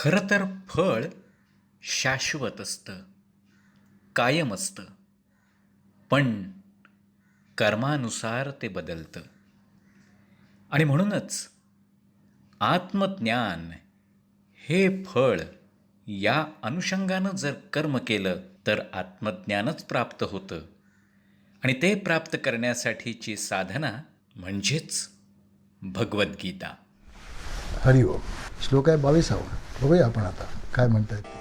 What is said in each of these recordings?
खरं तर फळ शाश्वत असतं, कायम असतं, पण कर्मानुसार ते बदलतं. आणि म्हणूनच आत्मज्ञान हे फळ या अनुषंगानं जर कर्म केलं तर आत्मज्ञानच प्राप्त होतं. आणि ते प्राप्त करण्यासाठीची साधना म्हणजेच भगवद्गीता. हरिओम. श्लोक आहे 22वा. बघूया आपण आता काय म्हणतायत ते.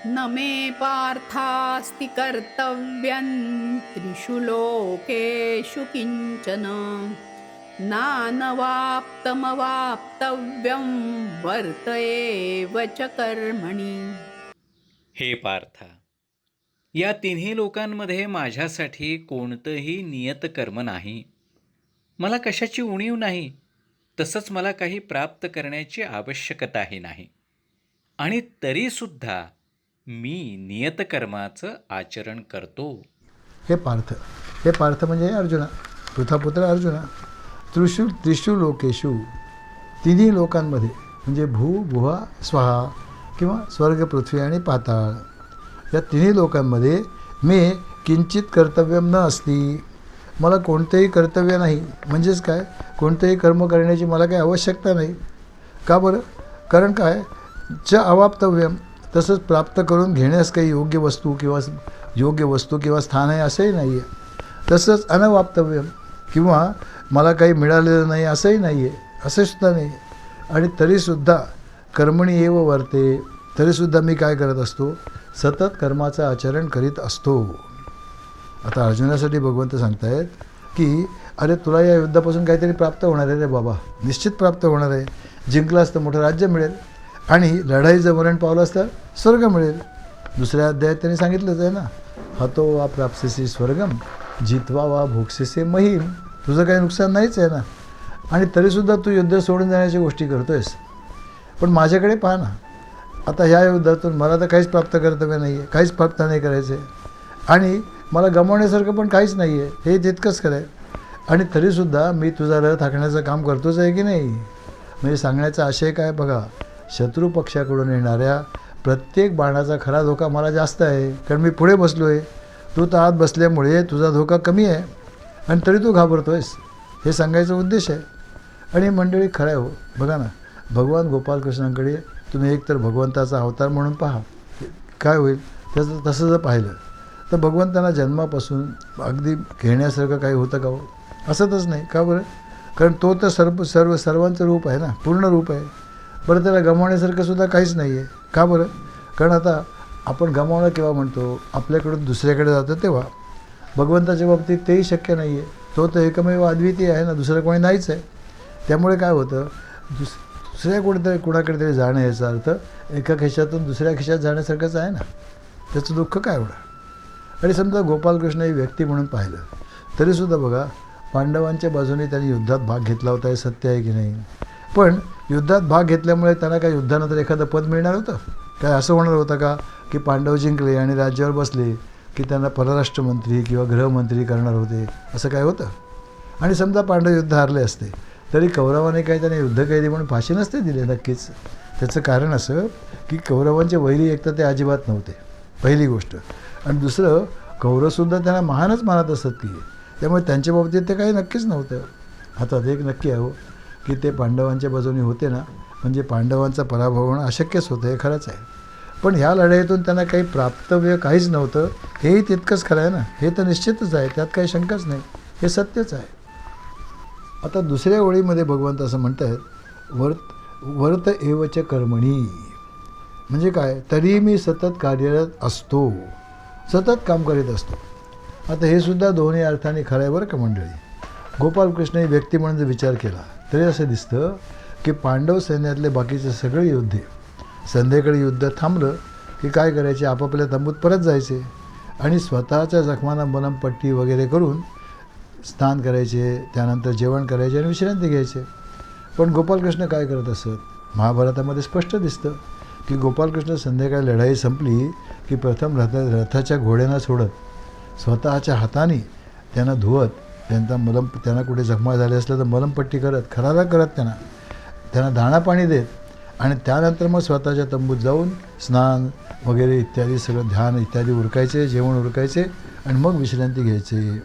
न मे पार्थास्ति कर्तव्यं त्रिषु लोकेषु किंचन नानवाप्तमवाप्तव्यं वर्त एव च कर्मणि. हे पार्था, या तिन्ही लोकांमध्ये माझ्यासाठी कोणतंही नियत कर्म नाही. मला कशाची उणीव नाही, तसंच मला काही प्राप्त करण्याची आवश्यकताही नाही. आणि तरीसुद्धा मी नियतकर्माचं आचरण करतो. हे पार्थ म्हणजे अर्जुना, पृथापुत्र अर्जुना. त्रिषु लोकेषु, तिन्ही लोकांमध्ये म्हणजे भू भुवा स्वहा किंवा स्वर्ग पृथ्वी आणि पाताळ, या तिन्ही लोकांमध्ये मे किंचित कर्तव्यम न असती, मला कोणतेही कर्तव्य नाही. म्हणजेच काय, कोणतेही कर्म करण्याची मला काही आवश्यकता नाही. का बरं? कारण काय, च अवाप्तव्यम, तसंच प्राप्त करून घेण्यास काही योग्य वस्तू किंवा स्थान आहे असंही नाही आहे. तसंच अनवाप्तव्यम, किंवा मला काही मिळालेलं नाही असंही नाही आहे, असंसुद्धा नाही. आणि तरीसुद्धा कर्मणी एव वर्ते, तरीसुद्धा मी काय करत असतो, सतत कर्माचं आचरण करीत असतो. आता अर्जुनासाठी भगवंत सांगतायत की अरे तुला या युद्धापासून काहीतरी प्राप्त होणार आहे रे बाबा, निश्चित प्राप्त होणार आहे. जिंकलास तर मोठं राज्य मिळेल, आणि लढाईचं मरण पावलास तर स्वर्ग मिळेल. दुसऱ्या अध्यायात त्यांनी सांगितलंच आहे ना, हतो वा प्राप्स्यसि स्वर्गम जित्वा वा भोगस्यसि महीम. तुझं काही नुकसान नाहीच आहे ना, आणि तरीसुद्धा तू युद्ध सोडून जाण्याच्या गोष्टी करतो आहेस. पण माझ्याकडे पहा ना, आता ह्या युद्धातून मला तर काहीच प्राप्त कर्तव्य नाही आहे, काहीच प्राप्त नाही करायचं आहे, आणि मला गमावण्यासारखं पण काहीच नाही आहे, हे तितकंच खरं आहे. आणि तरीसुद्धा मी तुझा रथ हाकण्याचं काम करतोच आहे की नाही. म्हणजे सांगण्याचा आशय काय बघा, शत्रू पक्षाकडून येणाऱ्या प्रत्येक बाणाचा खरा धोका मला जास्त आहे, कारण मी पुढे बसलो आहे. तू तर आत बसल्यामुळे तुझा धोका कमी आहे, आणि तरी तू घाबरतो आहेस, हे सांगायचा उद्देश आहे. आणि मंडळी खरं आहे हो. बघा ना, भगवान गोपालकृष्णांकडे तुम्ही एकतर भगवंताचा अवतार म्हणून पहा, काय होईल तसं जर पाहिलं तर भगवंतांना जन्मापासून अगदी घेण्यासारखं काही होतं का हो? असतच नाही. का बरं? कारण तो तर सर्वांचं रूप आहे ना, पूर्ण रूप आहे. बरं, त्याला गमावण्यासारखं सुद्धा काहीच नाही आहे. का बरं? कारण आता आपण गमावणं केव्हा म्हणतो, आपल्याकडून दुसऱ्याकडे जातं तेव्हा. भगवंताच्या बाबतीत तेही शक्य नाही आहे. तो तर एकमेव अद्वितीय आहे ना, दुसरं कोणी नाहीच आहे. त्यामुळे काय होतं, दुसऱ्या कुणाकडे तरी जाणं याचा अर्थ एका खिशातून दुसऱ्या खिशात जाण्यासारखंच आहे ना. त्याचं दुःख काय एवढं. आणि समजा गोपालकृष्ण ही व्यक्ती म्हणून पाहिलं तरीसुद्धा बघा, पांडवांच्या बाजूने त्यांनी युद्धात भाग घेतला होता, हे सत्य आहे की नाही. पण युद्धात भाग घेतल्यामुळे त्यांना काय युद्धानंतर एखादं पद मिळणार होतं काय? असं होणार होतं का की पांडव जिंकले आणि राज्यावर बसले की त्यांना परराष्ट्रमंत्री किंवा गृहमंत्री करणार होते? असं काय होतं? आणि समजा पांडव युद्ध हारले असते तरी कौरवाने काही त्यांना युद्धकैदी म्हणून फाशी नसते दिले. नक्कीच त्याचं कारण असं की कौरवांचे वैरी एक तर ते अजिबात नव्हते, पहिली गोष्ट. आणि दुसरं, कौरवसुद्धा त्यांना महानच मानत असत की, त्यामुळे त्यांच्या बाबतीत ते काही नक्कीच नव्हतं. आता एक नक्की आहे हो की ते पांडवांच्या बाजूने होते ना, म्हणजे पांडवांचा पराभव होणं अशक्यच होतं, हे खरंच आहे. पण ह्या लढाईतून त्यांना काही प्राप्तव्य काहीच नव्हतं, हेही तितकंच खरं आहे ना. हे तर निश्चितच आहे, त्यात काही शंकाच नाही, हे सत्यच आहे. आता दुसऱ्या ओळीमध्ये भगवंत असं म्हणत आहेत, वर्त एवच कर्मणी. म्हणजे काय, तरी मी सतत कार्यरत असतो, सतत काम करीत असतो. आता हे सुद्धा दोन्ही अर्थाने खरं आहे बरं का मंडळी. गोपालकृष्ण ही व्यक्ती म्हणून जर विचार केला तरी असं दिसतं की पांडव सैन्यातले बाकीचे सगळे योद्धे संध्याकाळी युद्ध थांबलं की काय करायचे, आपापल्या तंबूत परत जायचे आणि स्वतःच्या जखमांना मलमपट्टी वगैरे करून स्नान करायचे, त्यानंतर जेवण करायचे आणि विश्रांती घ्यायचे. पण गोपालकृष्ण काय करत असत, महाभारतामध्ये स्पष्ट दिसतं की गोपालकृष्ण संध्याकाळी लढाई संपली की प्रथम रथाच्या घोड्यांना सोडत स्वतःच्या हाताने त्यांना धुवत, त्यांना कुठे जखमा झाले असलं तर मलमपट्टी करत, खरारा करत त्यांना दाणा पाणी देत आणि त्यानंतर मग स्वतःच्या तंबूत जाऊन स्नान वगैरे इत्यादी सगळं ध्यान इत्यादी उरकायचे, जेवण उरकायचे आणि मग विश्रांती घ्यायचे.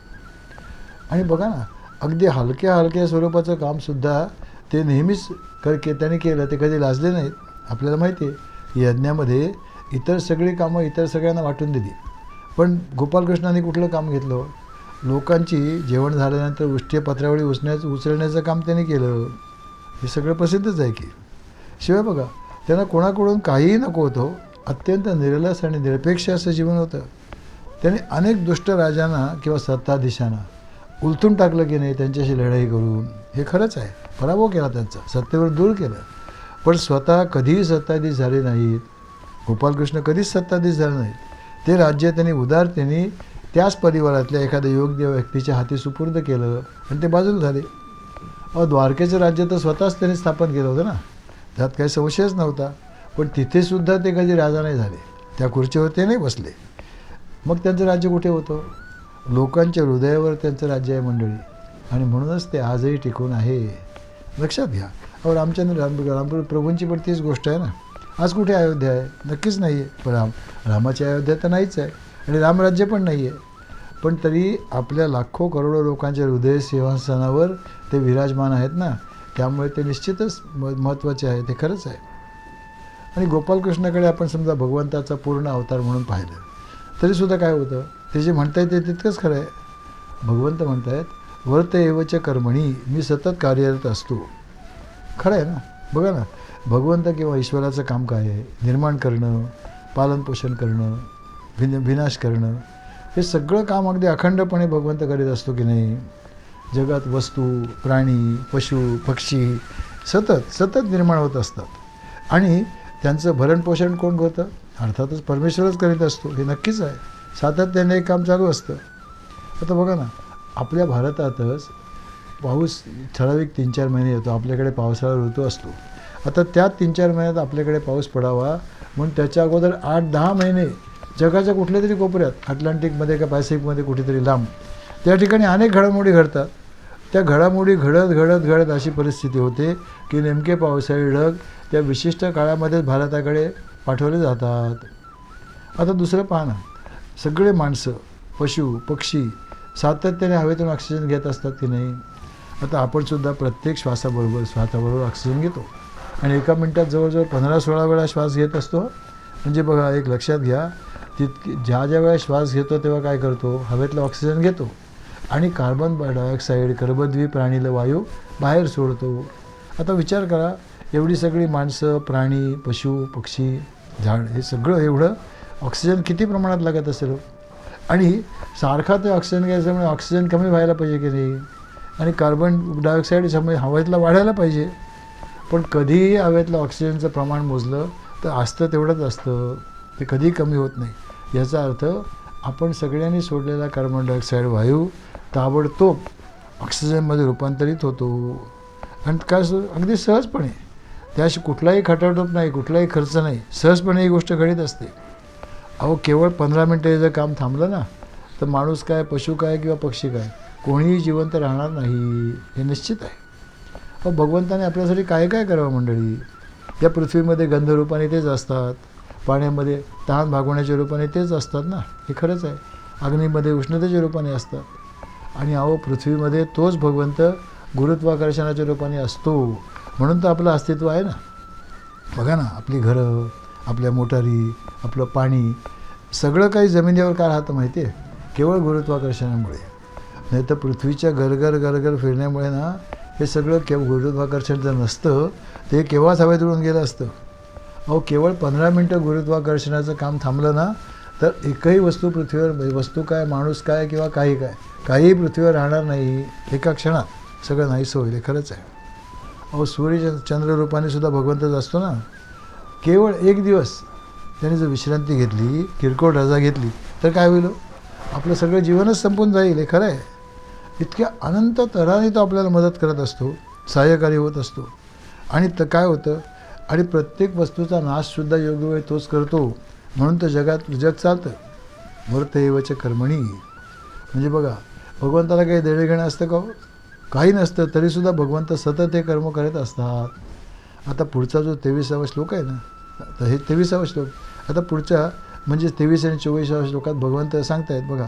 आणि बघा ना, अगदी हलक्या हलक्या स्वरूपाचं कामसुद्धा ते नेहमीच त्याने केलं, ते कधी लाजले नाहीत. आपल्याला माहिती आहे यज्ञामध्ये इतर सगळी कामं इतर सगळ्यांना वाटून दिली, पण गोपालकृष्णाने कुठलं काम घेतलं? लोकांची जेवण झाल्यानंतर उष्ट्य पत्रावळी उचलण्याचं काम त्याने केलं. हे सगळं प्रसिद्धच आहे की. शिवाय बघा, त्यांना कोणाकडून काहीही नको होतं, अत्यंत निरलस आणि निरपेक्ष असं जीवन होतं. त्याने अनेक दुष्ट राजांना किंवा सत्ताधीशांना उलथून टाकलं की नाही त्यांच्याशी लढाई करून. हे खरंच आहे, पराभव केला त्यांचा, सत्तेवर दूर केलं. पण स्वतः कधीही सत्ताधीश झाले नाहीत. गोपालकृष्ण कधीच सत्ताधीश झाले नाहीत. ते राज्य त्यांनी उदारतेने त्याच परिवारातल्या एखाद्या योग्य व्यक्तीच्या हाती सुपूर्द केलं आणि ते बाजूला झाले. द्वारकेचं राज्य तर स्वतःच त्यांनी स्थापन केलं होतं ना, त्यात काही संशयच नव्हता. पण तिथेसुद्धा ते कधी राजा नाही झाले, त्या खुर्चीवर ते नाही बसले. मग त्यांचं राज्य कुठे होतं? लोकांच्या हृदयावर त्यांचं राज्य आहे मंडळी, आणि म्हणूनच ते आजही टिकून आहे. लक्षात घ्या. रामपूर प्रभूंची पण तीच गोष्ट आहे ना. आज कुठे अयोध्या आहे? नक्कीच नाही आहे. पण रामाची अयोध्या तर नाहीच आहे आणि रामराज्य पण नाही आहे. पण तरी आपल्या लाखो करोडो लोकांच्या हृदय सिंहासनावर ते विराजमान आहेत ना, त्यामुळे ते निश्चितच महत्त्वाचे आहे. ते खरंच आहे. आणि गोपालकृष्णाकडे आपण समजा भगवंताचा पूर्ण अवतार म्हणून पाहिलं तरीसुद्धा काय होतं, ते जे म्हणता येते तितकंच खरं आहे. भगवंत म्हणतायत वर्त एवच कर्मणी, मी सतत कार्यरत असतो. खरं आहे ना. बघा ना, भगवंत किंवा ईश्वराचं काम काय आहे? निर्माण करणं, पालनपोषण करणं, विनाश करणं, हे सगळं काम अगदी अखंडपणे भगवंत करीत असतो की नाही. जगात वस्तू, प्राणी, पशु, पक्षी सतत निर्माण होत असतात आणि त्यांचं भरणपोषण कोण करतं? अर्थातच परमेश्वरच करीत असतो. हे नक्कीच आहे. सातत्याने एक काम चालू असतं. आता बघा ना, आपल्या भारतातच पाऊस ठराविक 3-4 महिने येतो. आपल्याकडे पावसाळा ऋतू असतो. आता त्या 3-4 महिन्यात आपल्याकडे पाऊस पडावा म्हणून त्याच्या अगोदर 8-10 महिने जगाच्या कुठल्या तरी कोपऱ्यात, अटलांटिकमध्ये का पॅसिफिकमध्ये कुठेतरी लांब, त्या ठिकाणी अनेक घडामोडी घडतात. त्या घडामोडी घडत अशी परिस्थिती होते की नेमके पावसाळी ढग त्या विशिष्ट काळामध्ये भारताकडे पाठवले जातात. आता दुसरं पहा ना, सगळे माणसं, पशु, पक्षी सातत्याने हवेतून ऑक्सिजन घेत असतात की नाही. आता आपणसुद्धा प्रत्येक श्वासाबरोबर ऑक्सिजन घेतो आणि एका मिनटात जवळजवळ 15-16 वेळा श्वास घेत असतो. म्हणजे बघा, एक लक्षात घ्या, ज्या वेळा श्वास घेतो तेव्हा काय करतो? हवेतला ऑक्सिजन घेतो आणि कार्बन डायऑक्साईड, कर्बोद्वीप प्राणीला वायू बाहेर सोडतो. आता विचार करा, एवढी सगळी माणसं, प्राणी, पशु, पक्षी, झाड, हे सगळं एवढं ऑक्सिजन किती प्रमाणात लागत असेल. आणि सारखा ते ऑक्सिजन घ्यायच्यामुळे ऑक्सिजन कमी व्हायला पाहिजे की नाही, आणि कार्बन डायऑक्साईड हवेतला वाढायला पाहिजे. पण कधीही हवेतलं ऑक्सिजनचं प्रमाण मोजलं तर असतं तेवढंच असतं, ते कधीही कमी होत नाही. याचा अर्थ आपण सगळ्यांनी सोडलेला कार्बन डायऑक्साईड वायू ताबडतोब ऑक्सिजनमध्ये रूपांतरित होतो. आणि काय अगदी सहजपणे, त्याशी कुठलाही खटाटोप नाही, कुठलाही खर्च नाही, सहजपणे ही गोष्ट घडत असते. अहो, केवळ 15 मिनटं जर काम थांबलं ना तर माणूस काय, पशु काय किंवा पक्षी काय, कोणीही जिवंत राहणार नाही, हे निश्चित आहे. अहो, भगवंताने आपल्यासाठी काय काय करावं मंडळी. या पृथ्वीमध्ये गंधरूपाने तेच असतात, पाण्यामध्ये तहान भागवण्याच्या रूपाने तेच असतात ना, हे खरंच आहे. अग्नीमध्ये उष्णतेच्या रूपाने असतात. आणि अहो, पृथ्वीमध्ये तोच भगवंत गुरुत्वाकर्षणाच्या रूपाने असतो, म्हणून तर आपलं अस्तित्व आहे ना. बघा ना, आपली घरं, आपल्या मोटारी, आपलं पाणी, सगळं काही जमिनीवर का राहतं माहिती आहे? केवळ गुरुत्वाकर्षणामुळे. नाही तर पृथ्वीच्या गरगर फिरण्यामुळे ना हे सगळं गुरुत्वाकर्षण जर नसतं ते केव्हाच हवेत उडून गेलं असतं. अहो, केवळ 15 मिनटं गुरुत्वाकर्षणाचं काम थांबलं ना तर एकही वस्तू पृथ्वीवर, वस्तू काय, माणूस काय किंवा काही पृथ्वीवर राहणार नाही. एका क्षणात सगळं नाहीसं होईल. खरंच आहे. अहो, सूर्य चंद्ररूपाने सुद्धा भगवंतच असतो ना. केवळ एक दिवस त्याने जर विश्रांती घेतली, किरकोळ रजा घेतली तर काय होईल? आपलं सगळं जीवनच संपून जाईल. हे खरं आहे. इतक्या अनंत तऱ्हाने तो आपल्याला मदत करत असतो, सहाय्यकारी होत असतो. आणि तर काय होतं, आणि प्रत्येक वस्तूचा नाशसुद्धा योग्य वेळ तोच करतो, म्हणून तर जग चालतं. वर्त एवच कर्मणी. म्हणजे बघा, भगवंताला काही देणेघेणं असतं का? काही नसतं, तरीसुद्धा भगवंत सतत हे कर्म करत असतात. आता पुढचा जो 23वा श्लोक आहे ना, तर हे 23वा श्लोक. आता पुढच्या म्हणजे 23 आणि 24व्या श्लोकात भगवंत सांगतायत बघा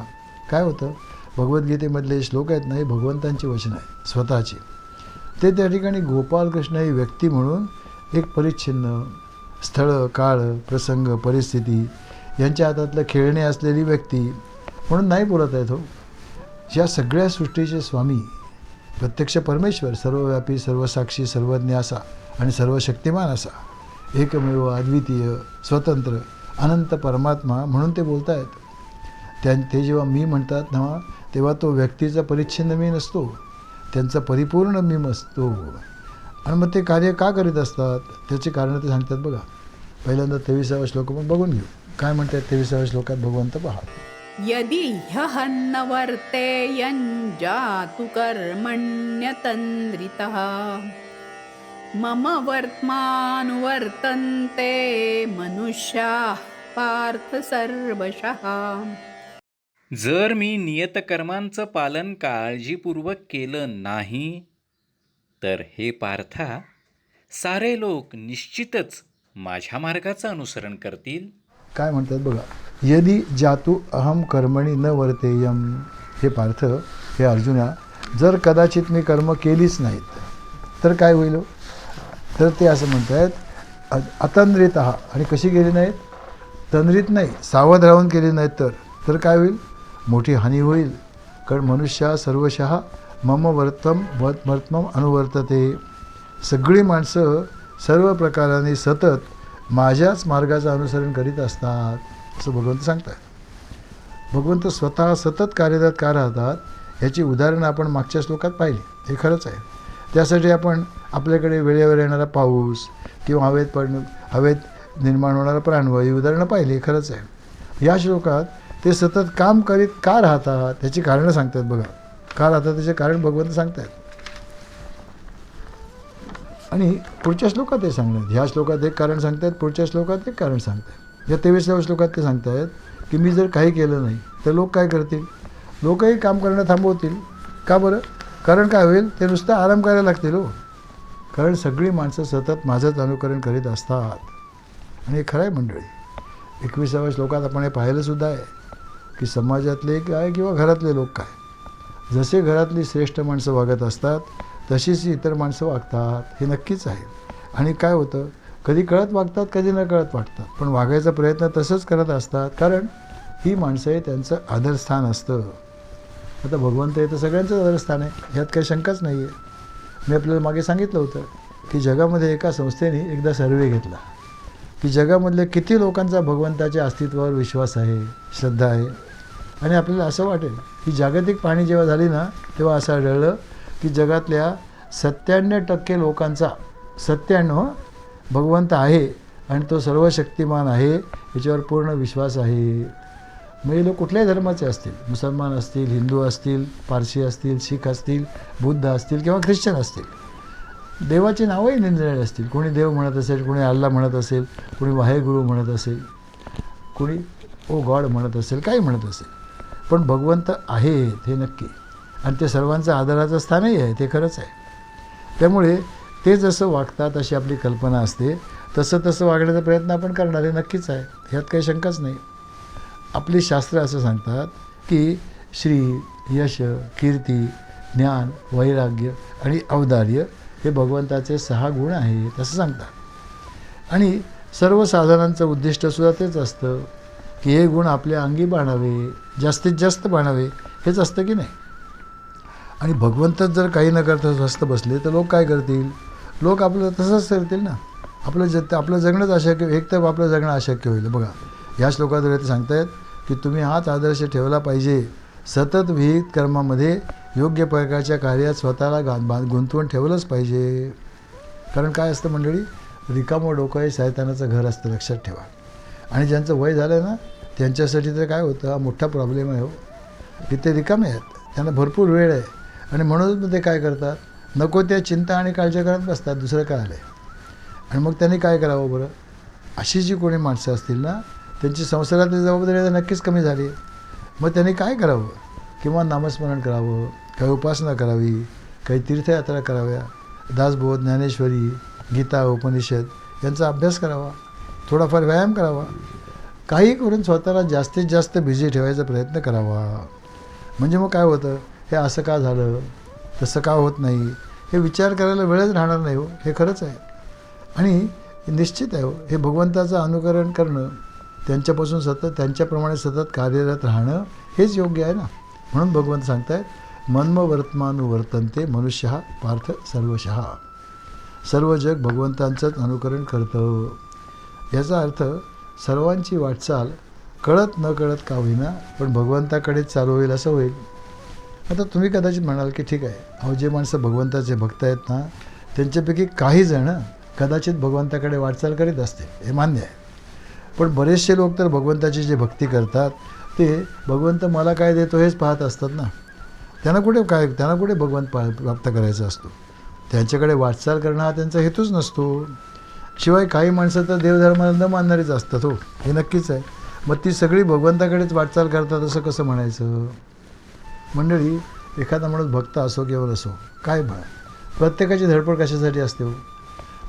काय होतं. भगवद्गीतेमधले श्लोक आहेत ना, हे भगवंतांची वचनं आहे स्वतःची. ते त्या ठिकाणी गोपालकृष्ण ही व्यक्ती म्हणून एक परिच्छिन्न स्थळ, काळ, प्रसंग, परिस्थिती यांच्या हातातलं खेळणे असलेली व्यक्ती म्हणून नाही बोलत आहेत. हो, या सगळ्या सृष्टीचे स्वामी प्रत्यक्ष परमेश्वर, सर्वव्यापी, सर्वसाक्षी, सर्वज्ञ असा आणि सर्वशक्तिमान असा एकमेव अद्वितीय स्वतंत्र अनंत परमात्मा म्हणून ते बोलत आहेत. ते जेव्हा मी म्हणतात ना, तेव्हा तो व्यक्तीचा परिच्छिन्न मी नसतो, त्यांचा परिपूर्ण मी असतो. आणि मग ते कार्य का करीत असतात त्याची कारणं ते सांगतात बघा. पहिल्यांदा 23वा श्लोक पण बघून घेऊ. काय म्हणतात 23व्या श्लोकात भगवंत पहा. यदि ह्यहन्न वर्तेयं जातु कर्मण्यतन्द्रितः मम वर्त्मानुवर्तन्ते मनुष्याः पार्थ सर्वशः. जर मी नियतकर्मांचं पालन काळजीपूर्वक केलं नाही तर हे पार्था, सारे लोक निश्चितच माझ्या मार्गाचं अनुसरण करतील. काय म्हणतात बघा. यदि जातु अहम कर्मणी न वर्तेयम. हे पार्थ, हे अर्जुना, जर कदाचित मी कर्म केलीच नाहीत तर काय होईल. तर ते असं म्हणत आहेत अतंद्रित. आणि कशी केली नाहीत, तंद्रित नाही, सावध राहून केली नाहीत तर काय होईल, मोठी हानी होईल. कारण मनुष्या सर्वशः मम वर्तम अनुवर्तते. सगळी माणसं सर्व प्रकाराने सतत माझ्याच मार्गाचं अनुसरण करीत असतात असं भगवंत सांगतात. भगवंत स्वतः सतत कार्यरत का राहतात याची उदाहरणं आपण मागच्या श्लोकात पाहिली. हे खरंच आहे. त्यासाठी आपण आपल्याकडे वेळेवर येणारा पाऊस किंवा हवेत निर्माण होणारा प्राणवायू ही उदाहरणं पाहिली. हे खरंच आहे. या श्लोकात ते सतत काम करीत का राहतात त्याची कारणं सांगतात बघा. का राहतात त्याचे कारण भगवंत सांगतात. आणि पुढच्या श्लोकात ते सांगतात. ह्या श्लोकात एक कारण सांगतात, पुढच्या श्लोकात एक कारण सांगतात. या 23व्या श्लोकात ते सांगतात की मी जर काही केलं नाही तर लोक काय करतील, लोकही काम करणं थांबवतील. का बरं, कारण काय होईल, ते नुसतं आराम करायला लागतील. हो, कारण सगळी माणसं सतत माझंच अनुकरण करीत असतात. आणि हे खरं आहे मंडळी. 21व्या श्लोकात आपण हे पाहिलंसुद्धा आहे की समाजातले काय किंवा घरातले लोक काय, जसे घरातली श्रेष्ठ माणसं वागत असतात तशीच इतर माणसं वागतात. हे नक्कीच आहे. आणि काय होतं, कधी कळत वागतात, कधी न कळत वागतात, पण वागायचा प्रयत्न तसंच करत असतात. कारण ही माणसं आहे, त्यांचं आदरस्थान असतं. आता भगवंत हे तर सगळ्यांचंच आदरस्थान आहे, ह्यात काही शंकाच नाही आहे. मी आपल्याला मागे सांगितलं होतं की जगामध्ये एका संस्थेने एकदा सर्वे घेतला की जगामधल्या किती लोकांचा भगवंताच्या अस्तित्वावर विश्वास आहे, श्रद्धा आहे. आणि आपल्याला असं वाटेल की जागतिक पाहणी जेव्हा झाली ना, तेव्हा असं आढळलं की जगातल्या 97% लोकांचा 97 भगवंत आहे आणि तो सर्वशक्तिमान आहे याच्यावर पूर्ण विश्वास आहे. मग हे लोक कुठल्याही धर्माचे असतील, मुसलमान असतील, हिंदू असतील, पारसी असतील, शीख असतील, बुद्ध असतील किंवा ख्रिश्चन असतील. देवाची नावंही निरनिराळी असतील. कोणी देव म्हणत असेल, कोणी अल्ला म्हणत असेल, कोणी वाहेगुरु म्हणत असेल, कोणी ओ गॉड म्हणत असेल, काही म्हणत असेल. पण भगवंत आहेत हे नक्की. आणि ते सर्वांचं आदराचं स्थानही आहे, ते खरंच आहे. त्यामुळे ते जसं वागतात अशी आपली कल्पना असते, तसं वागण्याचा प्रयत्न आपण करणारे नक्कीच आहे, ह्यात काही शंकाच नाही. आपली शास्त्र असं सांगतात की श्री, यश, कीर्ती, ज्ञान, वैराग्य आणि औदार्य हे भगवंताचे 6 गुण आहेत असं सांगतात. आणि सर्व साधनांचं उद्दिष्टसुद्धा तेच असतं की हे गुण आपल्या अंगी बाणावे, जास्तीत जास्त बाणावे, हेच असतं की नाही. आणि भगवंतच जर काही न करता स्वस्थ बसले तर लोक काय करतील, लोक आपलं तसंच करतील ना. आपलं जगणंच अशक्य, एक तर आपलं जगणं अशक्य होईल. बघा या श्लोकात ते सांगतायत की तुम्ही हाच आदर्श ठेवला पाहिजे. सतत विहित कर्मामध्ये योग्य प्रकारच्या कार्यात स्वतःला गुंतवून ठेवलंच पाहिजे. कारण काय असतं मंडळी, रिकामं डोकं हे शैतानाचं घर असतं, लक्षात ठेवा. आणि ज्यांचं वय झालं ना त्यांच्यासाठी तर काय होतं, हा मोठा प्रॉब्लेम आहे. हो, की ते रिकामे आहेत, त्यांना भरपूर वेळ आहे आणि म्हणूनच ते काय करतात, नको त्या चिंता आणि काळजी करत बसतात. दुसरं काय आलं आहे. आणि मग त्यांनी काय करावं बरं, अशी जी कोणी माणसं असतील ना त्यांची संसारातली जबाबदारी तर नक्कीच कमी झाली. मग त्यांनी काय करावं, किंवा नामस्मरण करावं, काही उपासना करावी, काही तीर्थयात्रा कराव्या, दासबोध, ज्ञानेश्वरी गीता उपनिषद यांचा अभ्यास करावा, थोडाफार व्यायाम करावा, काही करून स्वतःला जास्तीत जास्त बिझी ठेवायचा प्रयत्न करावा. म्हणजे मग काय होतं, हे असं का झालं, तसं का होत नाही, हे विचार करायला वेळच राहणार नाही हो. हे खरंच आहे आणि निश्चित आहे हो. हे भगवंताचं अनुकरण करणं, त्यांच्यापासून सतत त्यांच्याप्रमाणे सतत कार्यरत राहणं हेच योग्य आहे ना. म्हणून भगवंत सांगतायत मन्मवर्तमानुवर्तन्ते मनुष्य पार्थ सर्वशः. सर्व जग भगवंतांचंच अनुकरण करतं. याचा अर्थ सर्वांची वाटचाल कळत न कळत का होईना पण भगवंताकडेच चालू होईल असं होईल. आता तुम्ही कदाचित म्हणाल की ठीक आहे, अहो जे माणसं भगवंताचे भक्त आहेत ना त्यांच्यापैकी काही जण कदाचित भगवंताकडे वाटचाल करीत असते, हे मान्य आहे. पण बरेचसे लोक तर भगवंताची जे भक्ती करतात ते भगवंत मला काय देतो हेच पाहत असतात ना. त्यांना कुठे भगवंत प्राप्त करायचा असतो. त्यांच्याकडे वाटचाल करणं हा त्यांचा हेतूच नसतो. शिवाय काही माणसं तर देवधर्माला न मानणारीच असतात हो, हे नक्कीच आहे. मग ती सगळी भगवंताकडेच वाटचाल करतात असं कसं म्हणायचं. मंडळी, एखादा माणूस भक्त असो किंवा नसो, काय प्रत्येकाची धडपड कशासाठी असते हो.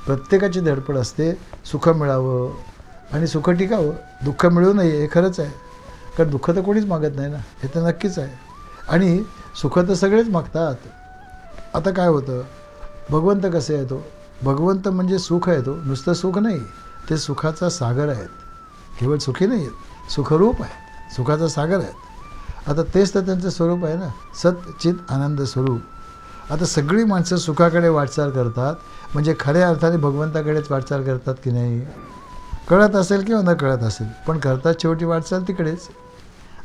प्रत्येकाची धडपड असते सुख मिळावं आणि सुख टिकावं, दुःख मिळू नये, हे खरंच आहे. कारण दुःख तर कोणीच मागत नाही ना, हे तर नक्कीच आहे. आणि सुख तर सगळेच मागतात. आता काय होतं, भगवंत कसे आहे तो, भगवंत म्हणजे सुख आहे तो, नुसतं सुख नाही, ते सुखाचा सागर आहेत. केवळ सुखी नाही आहेत, सुखरूप आहेत, सुखाचा सागर आहेत. आता तेच तर त्यांचं स्वरूप आहे ना, सत चित आनंद स्वरूप. आता सगळी माणसं सुखाकडे वाटचाल करतात म्हणजे खऱ्या अर्थाने भगवंताकडेच वाटचाल करतात की नाही. कळत असेल किंवा न कळत असेल पण करतात शेवटी वाटचाल तिकडेच.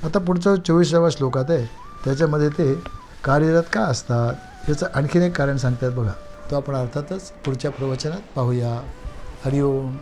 आता पुढचं 24व्या श्लोकात आहे, त्याच्यामध्ये ते कार्यरत का असतात याचं आणखीन एक कारण सांगतात बघा. तो आपण अर्थातच पुढच्या प्रवचनात पाहूया. हरिओम.